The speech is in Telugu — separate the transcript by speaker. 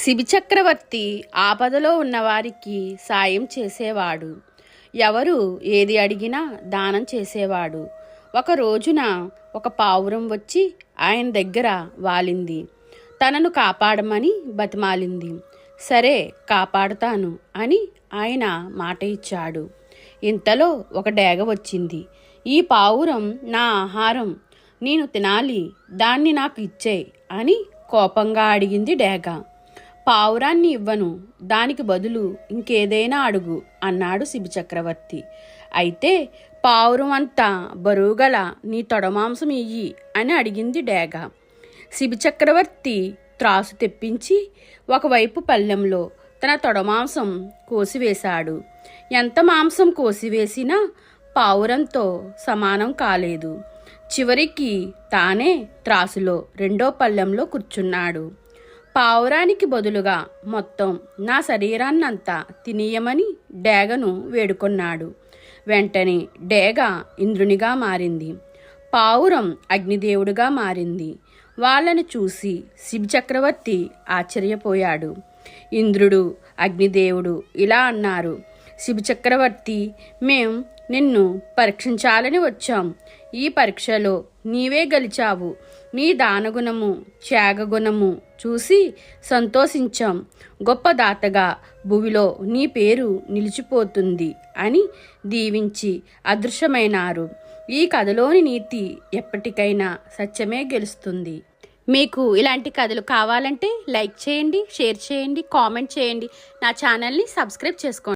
Speaker 1: శిబిచక్రవర్తి ఆపదలో ఉన్నవారికి సాయం చేసేవాడు. ఎవరు ఏది అడిగినా దానం చేసేవాడు. ఒక రోజున ఒక పావురం వచ్చి ఆయన దగ్గర వాలింది. తనను కాపాడమని బతిమాలింది. సరే, కాపాడుతాను అని ఆయన మాట ఇచ్చాడు. ఇంతలో ఒక డేగ వచ్చింది. ఈ పావురం నా ఆహారం, నేను తినాలి, దాన్ని నాకు ఇచ్చేయ్ అని కోపంగా అడిగింది డేగ. పావురాన్ని ఇవ్వను, దానికి బదులు ఇంకేదైనా అడుగు అన్నాడు శిబిచక్రవర్తి. అయితే పావురం అంతా బరువుగల నీ తొడమాంసం ఇయ్యి అని అడిగింది డేగ. శిబిచక్రవర్తి త్రాసు తెప్పించి ఒకవైపు పళ్ళెంలో తన తొడమాంసం కోసివేశాడు. ఎంత మాంసం కోసివేసినా పావురంతో సమానం కాలేదు. చివరికి తానే త్రాసులో రెండో పళ్ళెంలో కూర్చున్నాడు. పావురానికి బదులుగా మొత్తం నా శరీరాన్నంతా తినేయమని డేగను వేడుకొన్నాడు. వెంటనే డేగ ఇంద్రునిగా మారింది. పావురం అగ్నిదేవుడిగా మారింది. వాళ్ళని చూసి శిబిచక్రవర్తి ఆశ్చర్యపోయాడు. ఇంద్రుడు, అగ్నిదేవుడు ఇలా అన్నారు: శిబిచక్రవర్తి, మేం నిన్ను పరీక్షించాలని వచ్చాం. ఈ పరీక్షలో నీవే గెలిచావు. నీ దానగుణము, త్యాగగుణము చూసి సంతోషించాం. గొప్ప దాతగా భూమిలో నీ పేరు నిలిచిపోతుంది అని దీవించి అదృశ్యమైనారు. ఈ కథలోని నీతి ఎప్పటికైనా సత్యమే గెలుస్తుంది. మీకు ఇలాంటి కథలు కావాలంటే లైక్ చేయండి, షేర్ చేయండి, కామెంట్ చేయండి. నా ఛానల్ని సబ్స్క్రైబ్ చేసుకోండి.